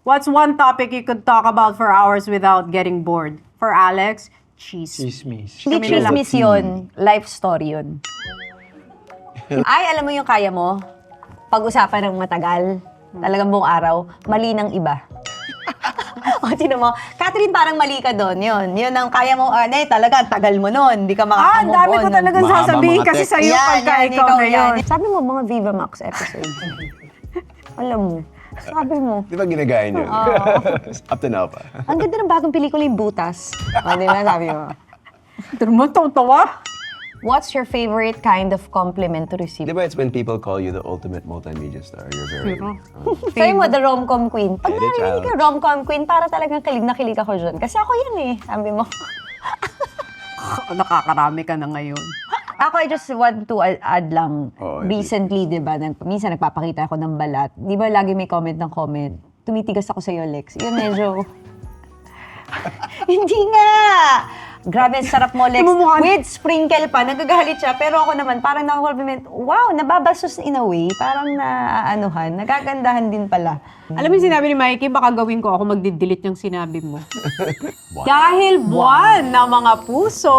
What's one topic you could talk about for hours without getting bored? For Alex, cheese. Chismis. Hindi chismis yun. Life story yun. Ay, alam mo yung kaya mo? Pag-usapan ng matagal, talagang buong araw, mali ng iba. O, tinan mo, Catherine, parang mali ka doon. Yun ang kaya mo, talaga, tagal mo nun. Hindi ka Ang makakamove dami on. ko talagang Mahaba sasabihin mga kasi text. sa'yo pagka ikaw na yun. Sabi mo, mga Viva Max episode. Alam mo. Sabi mo. Di ba ginagaya niyo? Up to now pa. Ang ganda ng bagong pelikula yung Butas. O, di ba? Sabi mo. Ito mo, tawa. What's your favorite kind of compliment to receive? Di ba it's when people call you the ultimate multimedia star? You're very... Sabi mo, the rom-com queen. Pag Edit narinig out. ka rom-com queen, para talagang kilig na kilig ako dyan. Kasi ako yan eh. Sabi mo. Nakakarami ka na ngayon. Ako, I just want to add lang. Oo, Recently, di ba, minsan nagpapakita ako ng balat. Di ba lagi may comment ng comment? Tumitigas ako sa'yo, Lex. Yun medyo... Hindi nga! Grabe, sarap mo, Lex. Namumukha- With sprinkle pa, nagagalit siya. Pero ako naman, parang nakakompliment, wow, nababasos in a way. Parang naaanuhan, nagagandahan din pala. Alam mo yung sinabi ni Mikey, baka gawin ko ako magdi-delete yung sinabi mo. Dahil buwan ng mga puso,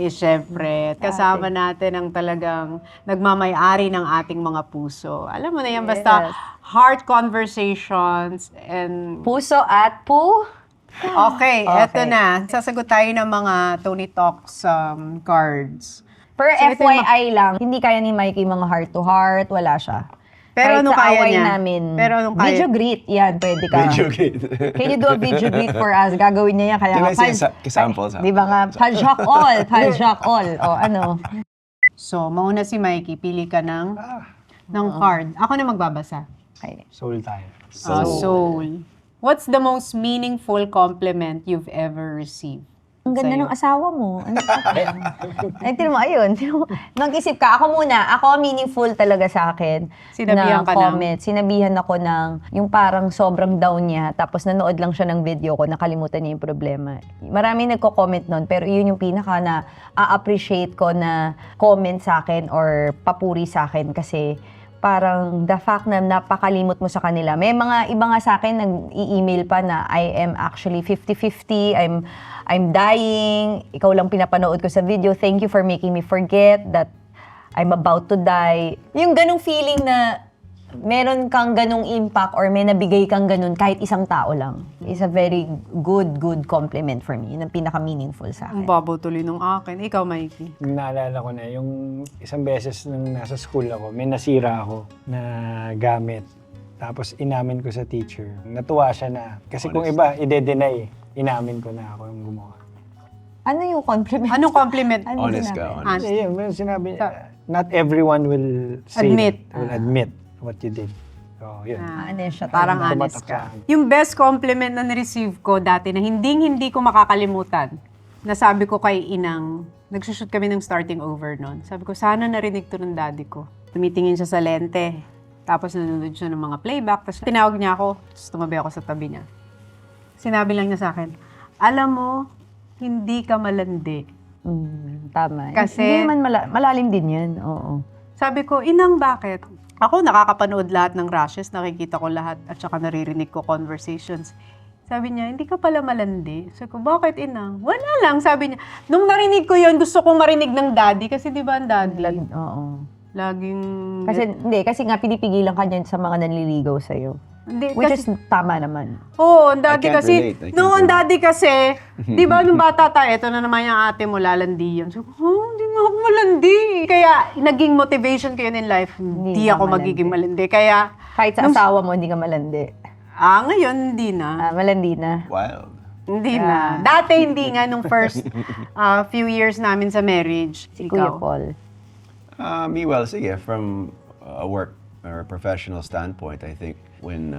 syempre, kasama natin ang talagang nagmamay-ari ng ating mga puso. Alam mo na yan, basta Yes. heart conversations and... Puso at Okay, eto na. Sasagot tayo ng mga Tony Talks cards. Per So, ito yung FYI lang, hindi kaya ni Mikey mga heart-to-heart, wala siya. Pero Kahit anong sa kaya away niya? namin. Pero anong kaya? Video greet, yan, pwede ka. Video game. Can you do a video greet for us? Gagawin niya yan, kaya Tingnan nga, siya sample. di ba nga, pajak all. O, ano? So, mauna si Mikey, pili ka ng card. Ako na magbabasa. Okay. Soul tayo. Soul. What's the most meaningful compliment you've ever received? Ang ganda Sa'yo. ng asawa mo. Ano ka? Ay, tinan mo, ayun. Mag-isip ka. Ako muna. Ako, meaningful talaga sa akin. Sinabihan na ka ng- comment. Sinabihan ako ng yung parang sobrang down niya. Tapos nanood lang siya ng video ko. Nakalimutan niya yung problema. Maraming nagko-comment nun. Pero yun yung pinaka na a-appreciate ko na comment sa akin or papuri sa akin. Kasi parang the fact na napakalimot mo sa kanila. May mga iba nga sa akin nag-i-email pa na I am actually 50-50, I'm dying, ikaw lang pinapanood ko sa video, thank you for making me forget that I'm about to die. Yung ganong feeling na meron kang ganong impact or may nabigay kang ganon kahit isang tao lang is a very good compliment for me. Yun ang pinaka-meaningful sa Ang akin. babaw tuloy nung akin. Ikaw, Mikey. Naalala ko na, yung isang beses nung nasa school ako, may nasira ako na gamit. Tapos inamin ko sa teacher. Natuwa siya na, kasi kung iba, ide-deny, inamin ko na ako yung gumawa. Ano yung compliment? Anong compliment? Ano Honest sinabi? ka, honest. Kasi yun, may sinabi niya, not everyone will say Admit. that, will admit what you did. So, yun. Ano yun siya? Parang Tumatak honest sa ka. akin. Yung best compliment na na-receive ko dati na hindi ko makakalimutan, nasabi ko kay Inang, nagsushoot kami ng starting over noon. Sabi ko, sana narinig to ng daddy ko. Tumitingin siya sa lente, tapos nanonood siya ng mga playback, tapos tinawag niya ako, tapos tumabi ako sa tabi niya. Sinabi lang niya sa akin, alam mo, hindi ka malandi. Tama. Kasi- Hindi naman malalim din yan. Oo. Sabi ko, Inang, bakit? Ako, nakakapanood lahat ng rashes, nakikita ko lahat, at saka naririnig ko conversations. Sabi niya, hindi ka pala malandi. Sabi ko, bakit, Inang? Wala lang, sabi niya. Nung narinig ko yun, gusto kong marinig ng daddy, kasi di ba ang daddy? Oo. Laging... Kasi nga pinipigilan ka niyan sa mga nanliligaw sa'yo. Hindi, Which kasi, is tama naman. Oo, ang daddy I can't kasi, relate. I can't no, ang relate. daddy kasi, di ba nung bata tayo, ito na naman yung ate mo, lalandi yan. So, hindi mo ako malandi. Kaya, naging motivation ko yun in life, hindi ka ako malandi. magiging malandi. Kaya, Kahit sa asawa mo, hindi ka malandi. ngayon, hindi na. Malandi na. Wild. Hindi na. Dati hindi nga nung first few years namin sa marriage. Si Kuya Ikaw. Paul. Me, well, sige, from a work or a professional standpoint, I think when,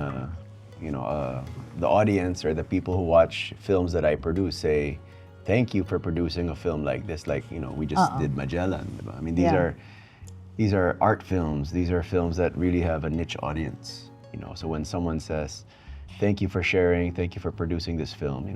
the audience or the people who watch films that I produce say, thank you for producing a film like this. Like, we just did Magellan. Diba? I mean, these are art films. These are films that really have a niche audience. So when someone says, thank you for sharing, thank you for producing this film,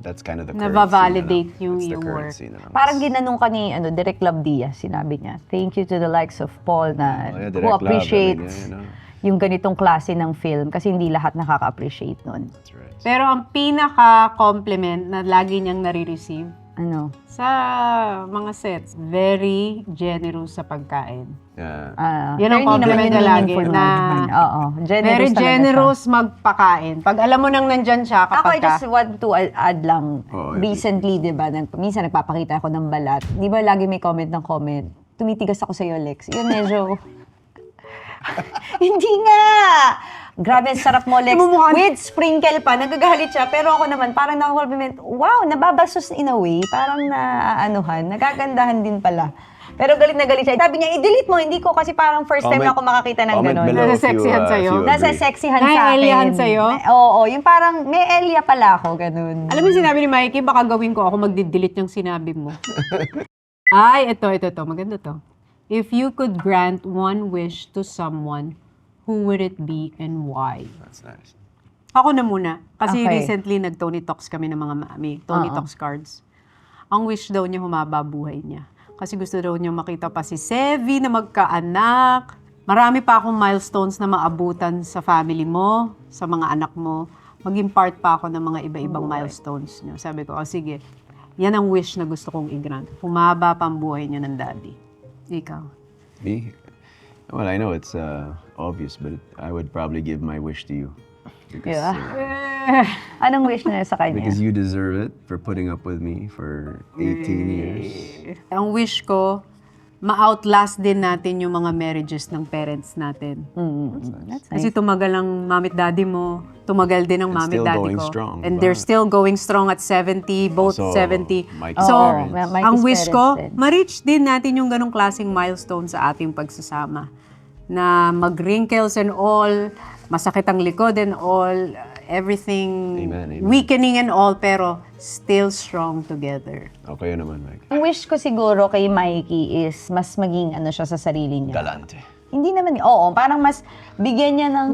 that's kind of the currency. Nabavalidate na lang. yung That's the work. currency na lang. Parang ginanong ka ni Direk Love Diaz, sinabi niya, thank you to the likes of Paul na Oh, yeah, who Direk Love, appreciates I mean, yung ganitong klase ng film kasi hindi lahat nakaka-appreciate nun. That's right. Pero ang pinaka-compliment na lagi niyang nare-receive Ano? sa mga sets, very generous sa pagkain. Yeah. Yun ang pero hindi naman compliment yun niya lagi, meaningful na Oo, generous very talaga generous magpakain. Pag alam mo nang nandyan siya, siya. Ako, I kapag just want to add lang, Oh, recently, di ba, minsan nagpapakita ako ng balat. Di ba lagi may comment ng comment? Tumitigas ako sa'yo, Lex. Yun medyo... Hindi nga! Grabe, sarap mo, Lex. With sprinkle pa, nagagalit siya. Pero ako naman, parang nakakompliment, wow, nababasos in a way. Parang naaanuhan, nagagandahan din pala. Pero galit na galit siya. Sabi niya, i-delete mo. Hindi ko kasi parang first time Comment- ako makakita ng comment gano'n. below Nasa if you, sexihan if sa'yo. you Nasa agree. sexihan sa akin. Naialihan sa'yo? Oo, yung parang may Elia pala ako, ganun. Alam mo yung sinabi ni Mikey, baka gawin ko ako magdi-delete yung sinabi mo. Ay, ito. Maganda to. If you could grant one wish to someone, who would it be and why? That's nice. Ako na muna. Kasi Okay. recently, nag-Tony Talks kami ng mga mami. Tony Talks cards. Ang wish daw niya, humaba buhay niya. Kasi gusto daw niya makita pa si Sevi na magkaanak. Marami pa akong milestones na maabutan sa family mo, sa mga anak mo. Maging part pa ako ng mga iba-ibang milestones niyo. Sabi ko, sige, yan ang wish na gusto kong i-grant. Humaba pa ang buhay niya ng daddy. Ikaw. Me? Well, I know it's obvious, but I would probably give my wish to you. Because, Yeah. Anong wish na sa kanya? because you deserve it for putting up with me for 18 years. Ang wish ko, ma-outlast din natin yung mga marriages ng parents natin. That's Kasi nice. tumagal ang mommy at daddy mo, tumagal din ang And mommy at still daddy going ko. strong, And diba? they're still going strong at 70, both Also, 70. Mikey's So, parents. Mikey's ang wish ko, parents din. ma-reach din natin yung ganong klaseng milestone sa ating pagsasama. Na mag-wrinkles and all, masakit ang likod and all, everything Amen. weakening and all, pero still strong together. Okay naman, Mike. Ang wish ko siguro kay Mikey is mas maging ano siya sa sarili niya. Galante. Hindi naman, oo, parang mas bigyan niya ng...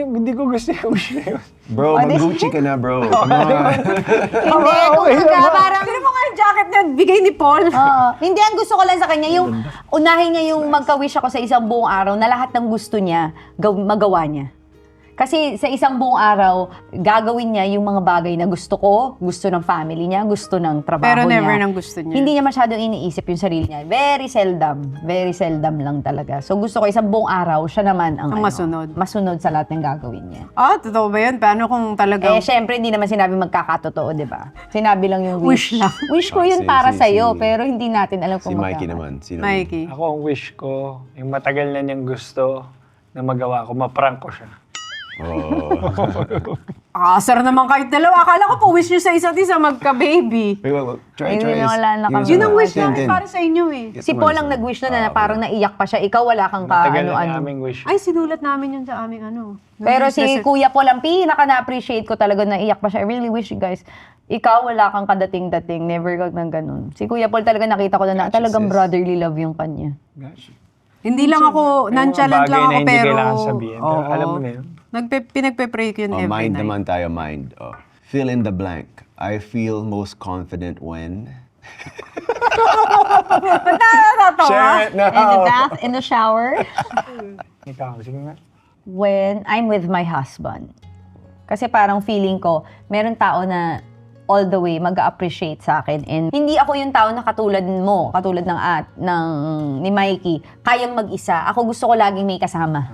Hindi ko gusto yung wish na yun. Bro, mag-Gucci ka na, bro. Come on. Hindi, okay kumbaga, naman. parang... Pero mga jacket na bigay ni Paul. Oo. Hindi, ang gusto ko lang sa kanya, yung unahin niya yung magka-wish ako sa isang buong araw na lahat ng gusto niya, magawa niya. Kasi sa isang buong araw, gagawin niya yung mga bagay na gusto ko, gusto ng family niya, gusto ng trabaho Pero niya. never nang gusto niya. Hindi niya masyadong iniisip yung sarili niya. Very seldom lang talaga. So gusto ko isang buong araw, siya naman ang, Ang masunod. masunod sa lahat ng gagawin niya. Totoo ba yun? Paano kung talagang... Syempre, hindi naman sinabi magkakatotoo, di ba? Sinabi lang yung wish. Wish lang. Wish ko yun Si- para si- sa'yo, si- pero hindi natin alam Si kung Mikey naman. Sino? Mikey. Ako ang wish ko, yung matagal na niyang gusto na magawa ko, maprank ko siya. Oh. Asar naman kahit dalawa. Akala ko po wish nyo sa isa't isa magka-baby. Wait, try. Hindi na wala na kami. Yun ang wish Tin, namin tin. para sa inyo eh. Si Paul ang nag-wish na parang naiyak pa siya. Ikaw wala kang Matagal na ano-ano. aming wish. Ay, sinulat namin yun sa aming ano. Pero si Kuya Paul ang pinaka na-appreciate ko talaga na iyak pa siya. I really wish you guys, ikaw wala kang kadating-dating, never kang nang ganun. Si Kuya Paul talaga nakita ko na Gotcha, talagang sis. brotherly love yung kanya. Gosh. Hindi lang ako, May mga nonchalant bagay lang na ako hindi pero... kailangan sabihin, pero Oo. alam mo na yun. Pinagpe-pray ko yun Oh, every mind night. naman tayo, mind. Oh. Fill in the blank. I feel most confident when... Share it now. In the bath, in the shower, Ikaw, sige nga. when I'm with my husband. Kasi parang feeling ko, meron tao na all the way mag-appreciate sa akin. And hindi ako yung tao na katulad mo, katulad ng ni Mikey, kayang mag-isa. Ako gusto ko laging may kasama.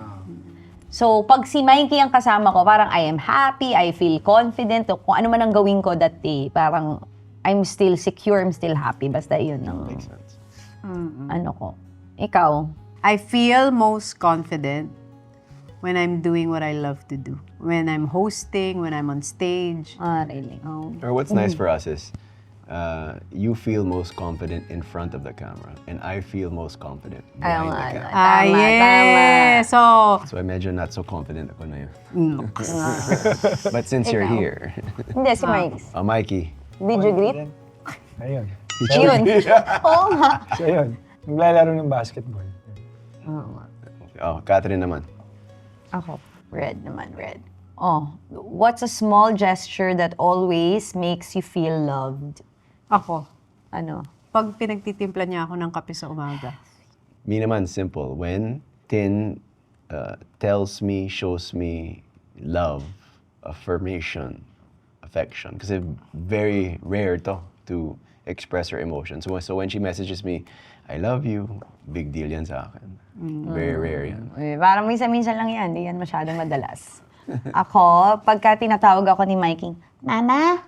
So, pag si Mikey ang kasama ko, parang I am happy, I feel confident, o kung ano man ang gawin ko that day, parang I'm still secure, I'm still happy. Basta yun ang Makes sense. ano ko. Ikaw? I feel most confident when I'm doing what I love to do. When I'm hosting, when I'm on stage. Really? Or what's nice for us is you feel most confident in front of the camera, and I feel most confident behind the camera. Yes! So, So I medyo not so confident ako na yun. But since you're Ikaw. here, Hindi, si Mike. Mikey, Video greet? Ayun. Yun. Oo nga. So, ayun. Naglalaro ng basketball. oh, Catherine naman. Ako. Red naman, red. Oh, what's a small gesture that always makes you feel loved? ako, Ano? pag pinagtitimpla niya ako ng kape sa umaga. Me naman, simple. When Tin tells me, shows me love, affirmation, affection. Kasi very rare to express her emotions. So when she messages me, I love you, big deal yan sa akin. Very rare yan. Parang minsan-minsan lang yan, hindi yan masyadong madalas. Ako, pagka tinatawag ako ni Mikey, Mama?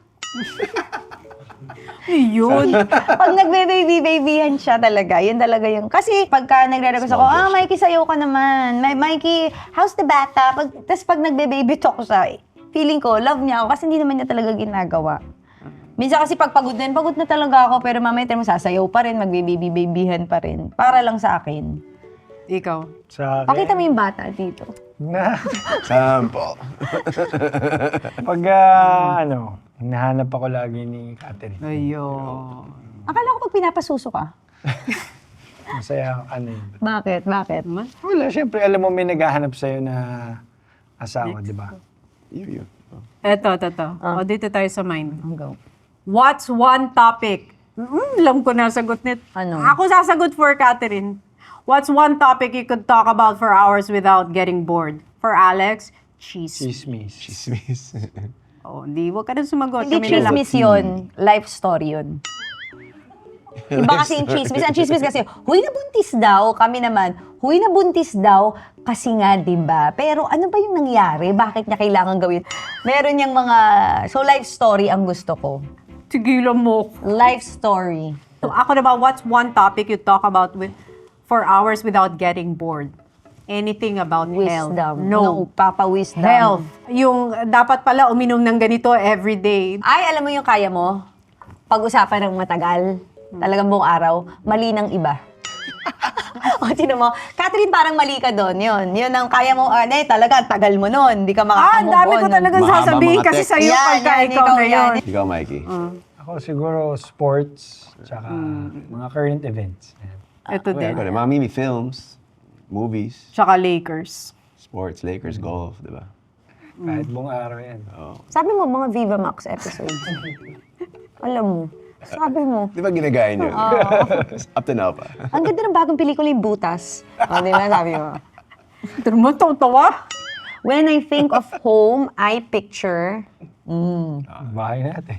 Yun. Pag nagbe-baby-babyhan siya talaga, yun talaga yung... Kasi pagka nagre-request ako, Mikey, sayo ka naman. Mikey, how's the bata? Tapos pag nagbe-baby talk siya, feeling ko, love niya ako kasi hindi naman niya talaga ginagawa. Minsan kasi pag pagod na talaga ako, pero mamaya tayo sasayaw pa rin, magbe-baby-babyhan pa rin. Para lang sa akin. Ikaw. Sa akin, Pakita mo yung bata dito. na, Sample. pag hinahanap ako lagi ni Catherine. Ayun. Akala ko pag pinapasuso ka. Masaya, yun. Bakit? Wala, syempre, alam mo may naghahanap sa'yo na asawa, di ba? You. Eto. O, dito tayo sa mind. Go. What's one topic? Alam ko na sagot nito. Ano? Ako sasagot for Catherine. What's one topic you could talk about for hours without getting bored? For Alex, cheese. Chismis. Chismis. Oh, huwag ka na sumagot. Hindi Kami na lang. chismis yun. Life story yun. Iba kasi yung chismis. Ang chismis kasi, huy, nabuntis daw. Kami naman, huy, nabuntis daw. Kasi nga, di ba? Pero ano ba yung nangyari? Bakit niya kailangan gawin? Meron yung mga... So, life story ang gusto ko. Tigilan mo. Life story. So, ako naman, what's one topic you talk about for hours without getting bored? Anything about health? Wisdom. No. Papa-wisdom. Health. Yung dapat pala uminom ng ganito every day. Ay, alam mo yung kaya mo? Pag-usapan ng matagal, talagang buong araw, mali ng iba. O, tinan mo, Catherine, parang mali ka doon. Yun ang kaya mo, talaga, tagal mo nun. Hindi ka Ang makakamove dami on. ko talagang Mahaba sasabihin mga kasi text. sa'yo Yan, pagka yan, ikaw ikaw na yan. yun. Ikaw, Mikey. Ako siguro sports, tsaka mga current events. Ayan. Ito din. Ako, Mami, films, movies, Tsaka Lakers. sports, Lakers, golf, di ba? Kahit buong araw yan. Sabi mo, mga Viva Max episodes. Alam mo. Sabi mo. Di ba ginagaya niyo? Up to now pa. Ang ganda ng bagong pelikula yung Butas. O, di ba? Sabi mo. Ito naman, tawa. When I think of home, I picture... Bahay natin.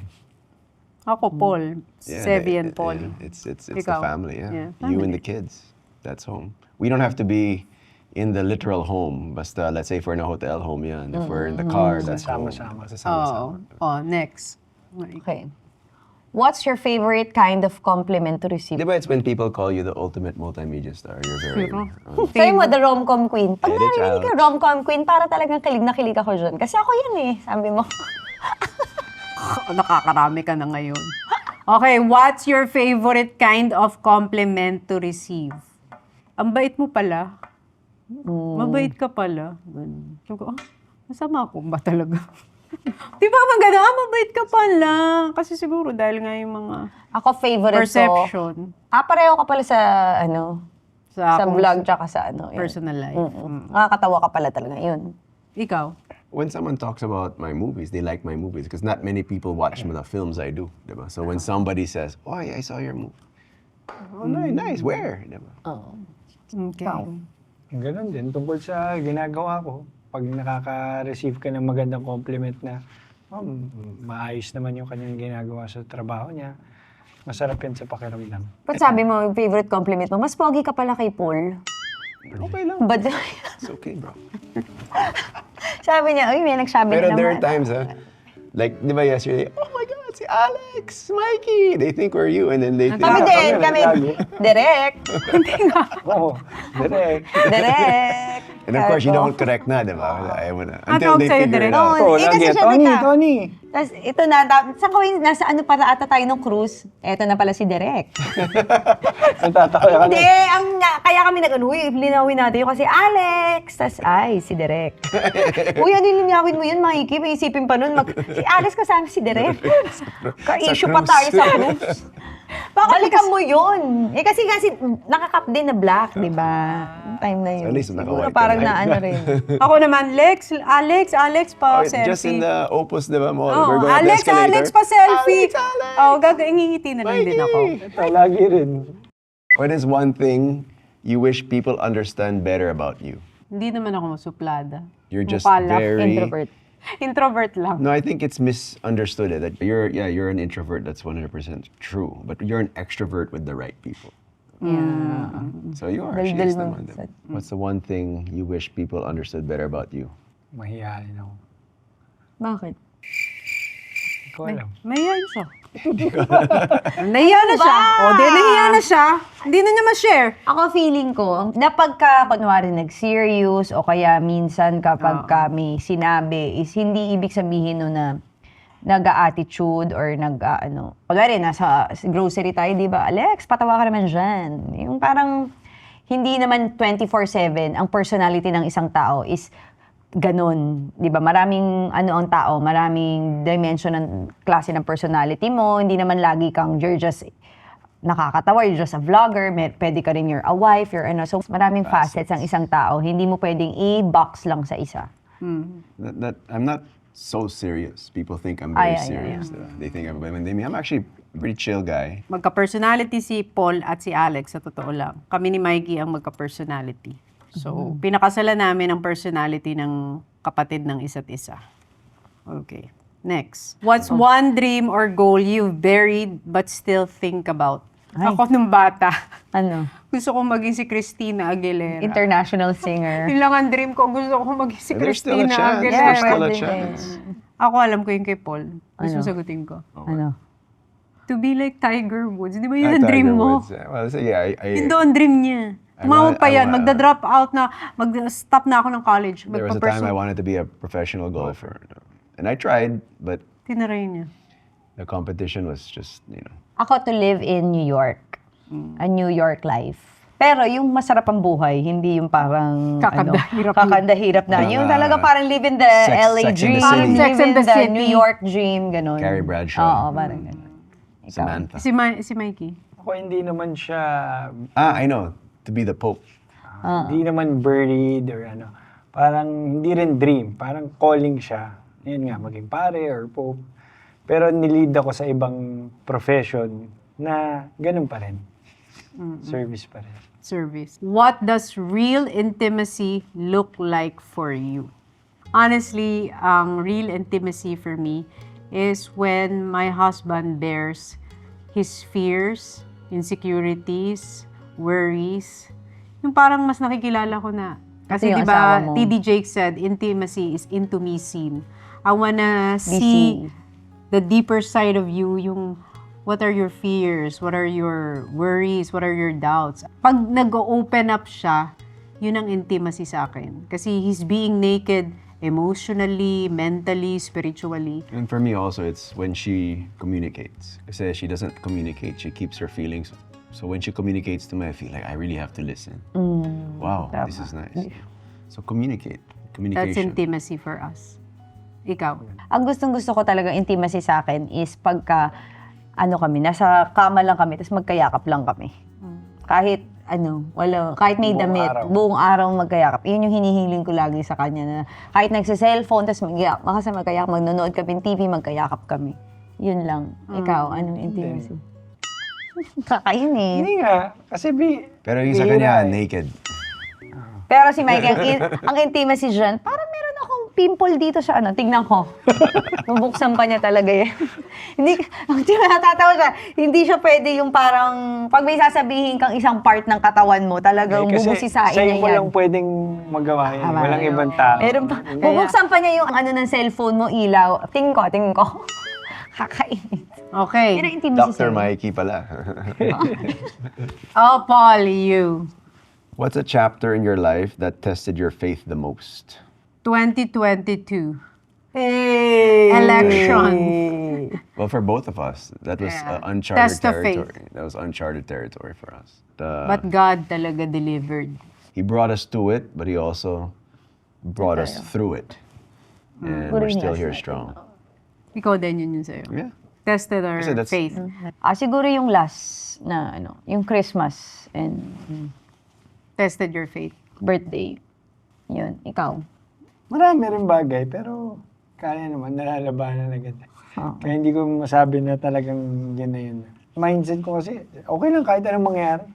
Ako, Paul. Sevi and Paul. It's the Ikaw? family, Yeah, You and the kids. That's home. We don't have to be in the literal home. Basta, let's say, if we're in a hotel, home yan. If we're in the car, that's home. Sama-sama. Oo. Oh, next. Okay. What's your favorite kind of compliment to receive? Di ba it's when people call you the ultimate multimedia star? You're very... Sabi mo, the rom-com queen. Pag Edit narinig ka out. rom-com queen, para talagang kilig na kilig ako dyan. Kasi ako yan eh, sabi mo. Nakakarami ka na ngayon. Okay, what's your favorite kind of compliment to receive? Ang bait mo pala. Mabait ka pala. Ganun. Sabi ko, masama ako ba talaga? Di ba maganda? Mabait ka pala. Kasi siguro dahil nga yung mga Ako favorite perception ko. Pareho ka pala sa, sa akong vlog tsaka sa yun. personal life. Nakakatawa ka pala talaga, yun. Ikaw? When someone talks about my movies, they like my movies because not many people watch the films I do. Diba? So when somebody says, "Oh, yeah, I saw your movie," oh, nice. Where? Diba? Okay. Ganun din. Tungkol sa ginagawa ko, pag nakaka-receive ka ng magandang compliment na maayos naman yung kanyang ginagawa sa trabaho niya, masarap yan sa pakiramdam. Ba't sabi mo, yung favorite compliment mo, mas pogi ka pala kay Paul. Okay lang. But, It's okay, bro. sabi niya, uy, may nagsabi Pero na there are naman. times, like, di ba yesterday, oh my God, si Alex, Mikey, they think we're you, and then they think, Kami din, kami. lagi. Direct. Oo, direct. Direct. and of course, you Sabi ko. don't correct na, di ba? Ayaw mo na. Ang Until tawag they sa'yo, figure it direct. out. Oo. Oh, Eh, kasi lagi. siya Tony, nagka- Tony. Tapos ito na, sa kawin, nasa ano para ata tayo ng cruise, eto na pala si Direk. Natatawa ka Hindi, na. kaya kami uy, linawin natin yun kasi Alex, tas ay, si Direk. Uy, ano yung linawin mo yun, Mikey? May isipin pa nun, si Alex kasama si Direk. Ka-issue pa cruise. tayo sa cruise. Balikan mo yun. Eh kasi nakakap din na black, di ba? Time na yun. At least Siguro naka-white ka parang na. na ano rin. Ako naman, Alex pa, Oh, selfie. just in the Opus, di ba, mall? Oo, We're going up the escalator. Alex pa selfie. Alex! Oh, ingingiti na lang din ako. Ito, lagi rin. What is one thing you wish people understand better about you? Hindi naman ako masuplada. You're just Mukha lang. very Introvert. Introvert lang. No, I think it's misunderstood that you're an introvert. That's 100% true. But you're an extrovert with the right people. Yeah. So you are. She Daldal is mo. naman. What's the one thing you wish people understood better about you? Mahihain ako. Bakit? Hindi ko alam. Mahihain siya. Nahiya na siya. O, di nahiya na siya. Hindi na niya ma-share. Ako feeling ko, na pagka, kunwari, nag-serious o kaya minsan kapag may sinabi, is hindi ibig sabihin no na nag-attitude or kunwari, nasa grocery tayo, di ba? Alex, patawa ka naman dyan. Yung parang, hindi naman 24/7 ang personality ng isang tao is ganun, 'di ba? Maraming ang tao, maraming dimension ng klase ng personality mo. Hindi naman lagi kang you're just nakakatawa, you're just a vlogger, pwede ka rin you're a wife, so maraming facets ang isang tao. Hindi mo pwedeng i-box lang sa isa. That I'm not so serious. People think I'm very Yeah. serious. They think I'm actually a pretty chill guy. Magka-personality si Paul at si Alex, sa totoo lang. Kami ni Mikey ang magka-personality. So, pinakasala namin ang personality ng kapatid ng isa't isa. Okay. Next. What's one dream or goal you've buried but still think about? Ay. Ako nung bata, gusto kong maging si Christina Aguilera. International singer. Yun lang ang dream ko. Gusto ko maging si There's still a Christina chance. Aguilera. There's still a pwede. chance. Ako alam ko yung kay Paul. Gusto Ano? sagutin ko. Ano? To be like Tiger Woods. Di ba yun Ah, ang dream Tiger mo? Woods. Well, so yeah, Yun doon dream niya. Tumawag pa I yan. wanna- Magda-drop out na. Mag-stop na ako ng college. there was a time I wanted to be a professional golfer. And I tried, but Tinaray niya. the competition was just, Ako to live in New York. A New York life. Pero yung masarap ang buhay, hindi yung parang Kakanda-hirap yun. kakanda-hirap na. Yung talaga parang live in the Sex LA and the dream. City. Parang Sex live and in the the City. New York dream, ganun. Carrie Bradshaw. Oo, parang ganun. Samantha. Si Mikey. Ako hindi naman siya, I know. To be the Pope. hindi naman buried or Parang hindi rin dream. Parang calling siya. Yun nga, maging pare or pope. Pero nilid ako sa ibang profession na ganun pa rin. Service pa rin. Service. What does real intimacy look like for you? Honestly, ang real intimacy for me is when my husband bears his fears, insecurities, worries. Yung parang mas nakikilala ko na. Kasi Ito yung di ba, asawa mo. TD Jake said, intimacy is into me seen. I wanna Be see seen. the deeper side of you, yung what are your fears, what are your worries, what are your doubts. Pag nag-open up siya, yun ang intimacy sa akin. Kasi he's being naked emotionally, mentally, spiritually. And for me also, it's when she communicates. Kasi she doesn't communicate, she keeps her feelings. So when she communicates to me, I feel like I really have to listen. Wow, this is nice. So communicate. That's Communication. intimacy for us. Ikaw. Ang gustong-gusto ko talaga intimacy sa akin is pagka, kami, nasa kama lang kami, tapos magkayakap lang kami. Kahit, kahit may Buong damit, araw. buong araw magkayakap. Yun yung hinihiling ko lagi sa kanya na kahit nagsa-cellphone, tapos magkayakap, magnonood kami ng TV, magkayakap kami. Yun lang. Ikaw, anong intimacy? Kakainis. Hindi nga. Kasi Pero yung sa bihira kanya, eh. naked. Pero si Mike, ang intimacy dyan, parang meron akong pimple dito sa tignan ko. Bubuksan pa niya talaga yan. Hindi, natatawa siya. Hindi siya pwede yung parang, pag may sasabihin kang isang part ng katawan mo, talagang Kasi bubusisain sa'yo niya mo yan. lang pwedeng magawa yan. Tama. Walang ibang tao. Meron pa, bubuksan pa niya yung ng cellphone mo, ilaw. Tingin ko. Kakainis. Okay. Pero intimacy Dr. sa'yo. Mikey pala. Oh, Paul, you. What's a chapter in your life that tested your faith the most? 2022. Hey! Election. Well, for both of us, that was Yeah. uncharted Test of faith. territory. That was uncharted territory for us. But God talaga delivered. He brought us to it, but he also brought us through it. And we're still here strong. Ikaw din yun sa'yo. Yeah. Tested our Kasi that's- faith. Siguro yung last na yung Christmas and Tested your faith. birthday. Yun, ikaw. Marami rin bagay, pero kaya naman, nalalabanan agad. Okay. Kaya hindi ko masabi na talagang yun na yun. Mindset ko kasi, okay lang kahit anong mangyari.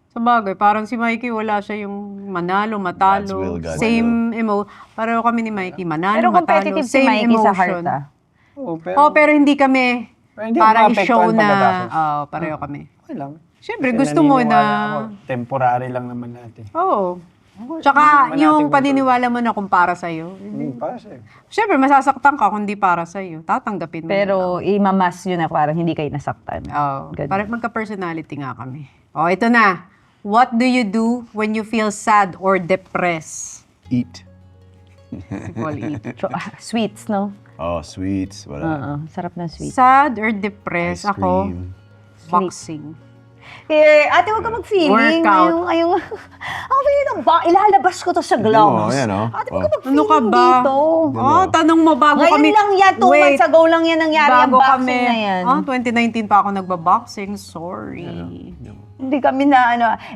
Sa bagay, parang si Mikey, wala siya yung manalo, God's will, matalo. God's Same pareho kami ni Mikey, manalo, Pero matalo. competitive si Same Mikey sa emotion. heart, ah. Oo, Oh, pero hindi kami Hindi parang ako i-show maapektuhan na pagkatapos. pareho kami. Okay lang. Siyempre, Kasi gusto mo naniniwala na... ako, temporary lang naman natin. Oo. Hindi Tsaka naman yung natin paniniwala mo na kung para sa'yo. Para sa'yo. Siyempre, masasaktan ka kung hindi para sa'yo. Tatanggapin mo. Pero imamas yun na parang hindi kayo nasaktan. Oh, Good. parang magka-personality nga kami. Oh, ito na. What do you do when you feel sad or depressed? Eat. Si Paul eat. Sweets, no? Oh, sweets. Wala. Sarap na sweets. Sad or depressed? Ice Ako, cream. boxing. Ate, huwag ka mag-feeling. Workout. Ako feeling ilalabas ko to sa gloves. yan, oh. Ate, huwag ka mag-feeling Ano ka ba? dito. Oh, tanong mo bago Ngayon kami. lang yan, 2 months ago lang yan nangyari ang bago boxing kami. na yan. 2019 pa ako nagbaboxing. Sorry. Hindi kami na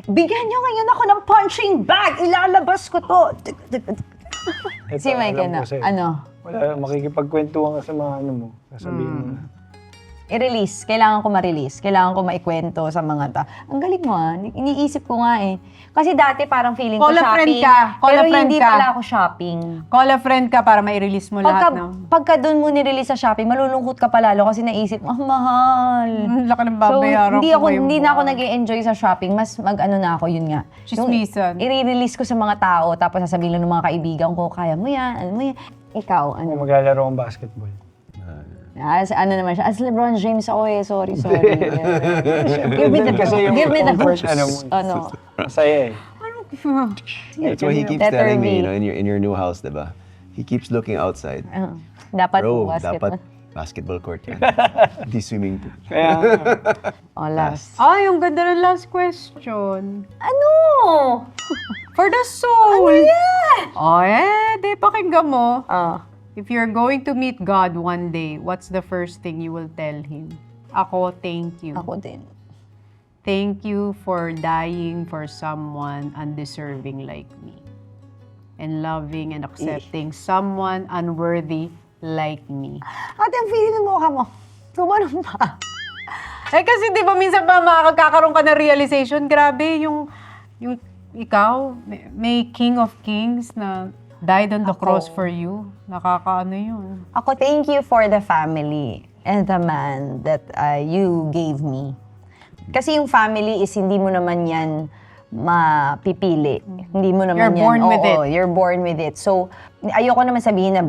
bigyan nyo ngayon ako ng punching bag. Ilalabas ko to. Ito, Si Michael alam na, ko sa'yo. ano? Wala, makikipagkwentuhan ka sa mga ano mo. Sasabihin mo na. I-release. Kailangan ko ma-release. Kailangan ko maikwento sa mga Ang galing mo Iniisip ko nga eh. Kasi dati parang feeling ko Call a friend shopping. ka. Call Pero a friend hindi ka. pala ako shopping. Call a friend ka para ma-release mo lahat, no? Pagka doon mo nirelease sa shopping, malulungkot ka palalo kasi naisip, mahal. Ang laki ng So, babayaran ko ngayong hindi na ako buwan. nag-enjoy sa shopping. Mas mag-ano na ako, yun nga. Chismisan. I-release ko sa mga tao, tapos sasabihin lang ng mga kaibigan ko, kaya mo yan, ano mo yan. Ikaw, Kung ano? maglalaro ng basketball. Ano naman siya? As LeBron James ako eh, sorry. give me the, Kasi yung give me the comfort, hoops. ano mo. Ano? Masaya eh. That's what he keeps Letter telling me, B. in your new house, diba? He keeps looking outside. Dapat Bro, basketball. dapat basketball court yan. Di swimming pool. Kaya, Oh, last. Ay, yung ganda ng last question. Ano? For the soul. Ano yan? Oh, di pakinggan mo. Ah. If you're going to meet God one day, what's the first thing you will tell Him? Ako, thank you. Ako din. Thank you for dying for someone undeserving like me. And loving and accepting someone unworthy like me. Ate, ang feeling ng mukha mo. Gumanon pa. Kasi di ba minsan ba makakakaroon ka ng realization, grabe yung ikaw, may King of Kings na died on the Ako. cross for you. Nakakaano yun. Ako, thank you for the family and the man that you gave me. Kasi yung family is hindi mo naman yan mapipili. Hindi mo naman You're born with it. You're born with it. So, ayoko naman sabihin na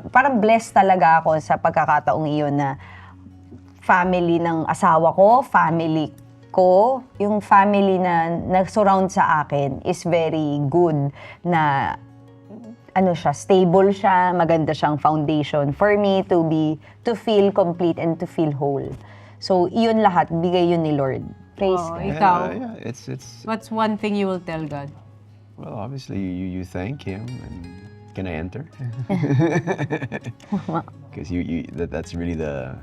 parang blessed talaga ako sa pagkakataong iyon na family ng asawa ko, family ko, yung family na nag-surround sa akin is very good na ano siya, stable siya, maganda siyang foundation for me to feel complete and to feel whole. So, iyon lahat, bigay yun ni Lord. Praise Oh, God. ikaw, Yeah, it's what's one thing you will tell God? well, obviously you thank him and can I enter? Because that's really the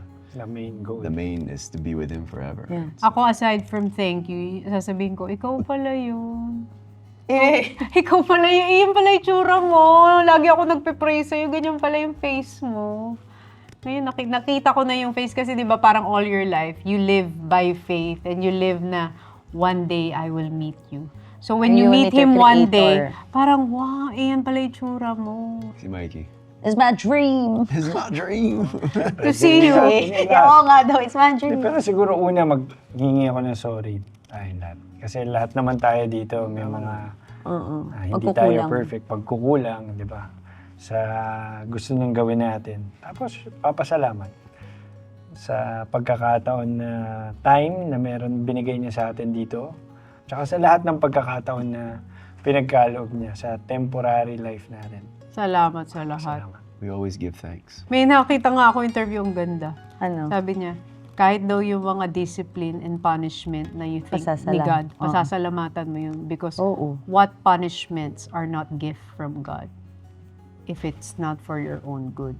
main goal. main is to be with him forever. Yeah. Ako, aside from thank you, sasabihin ko, ikaw pala yun. Ikaw pala yun. Iyan pala yung tsura mo. Lagi ako nagpe-pray sa'yo. Ganyan pala yung face mo. Ngayon, nakita ko na yung face kasi di ba parang all your life, you live by faith and you live na one day I will meet you. So when And you you will meet meet your him one day, Creator. parang wow, iyan pala yung tsura mo. Si Mikey. It's my dream. It's my dream. To see you. Oo nga daw, it's my dream. Pero siguro una maghingi ako ng sorry tayong lahat. Kasi lahat naman tayo dito may mga hindi tayo Pagkukulang. perfect. Pagkukulang, di ba? Sa gusto niyang gawin natin. Tapos papasalamat sa pagkakataon na time na meron binigay niya sa atin dito. Tsaka sa lahat ng pagkakataon na pinagkaloob niya sa temporary life natin. Salamat sa lahat. Salamat. We always give thanks. May nakita nga ako interview ang ganda. Ano? Sabi niya, kahit daw yung mga discipline and punishment na you think ni Pasasalam- God, Oo. pasasalamatan mo yun. Because Oo. what punishments are not gift from God if it's not for your own good?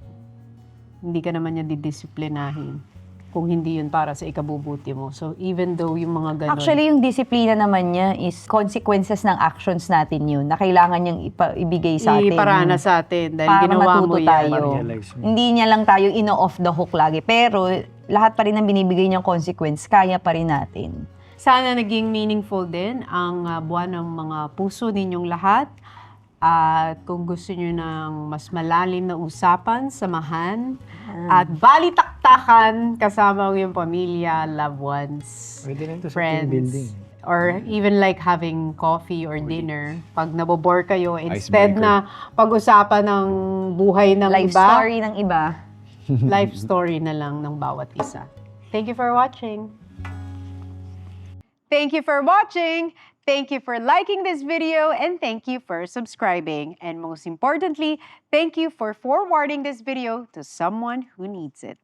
Hindi ka naman niya didisiplinahin kung hindi yun para sa ikabubuti mo. So even though yung mga ganun, Actually, yung disiplina naman niya is consequences ng actions natin yun na kailangan niyang ibigay sa atin. iparana sa atin dahil Para ginawa mo matuto yan. tayo. Ma-realize mo. Hindi niya lang tayo ino-off the hook lagi. Pero lahat pa rin ng binibigay niyang consequence, kaya pa rin natin. Sana naging meaningful din ang buwan ng mga puso ninyong lahat. At kung gusto nyo ng mas malalim na usapan, samahan, at balitaktakan kasama ang iyong pamilya, loved ones, Pwede rin to sa team friends, building. or even like having coffee or dinner. Pag nabobore kayo, instead Icebreaker. na pag-usapan ng buhay ng Life iba, story ng iba. life story na lang ng bawat isa. Thank you for watching. Thank you for watching. Thank you for liking this video, and thank you for subscribing. And most importantly, thank you for forwarding this video to someone who needs it.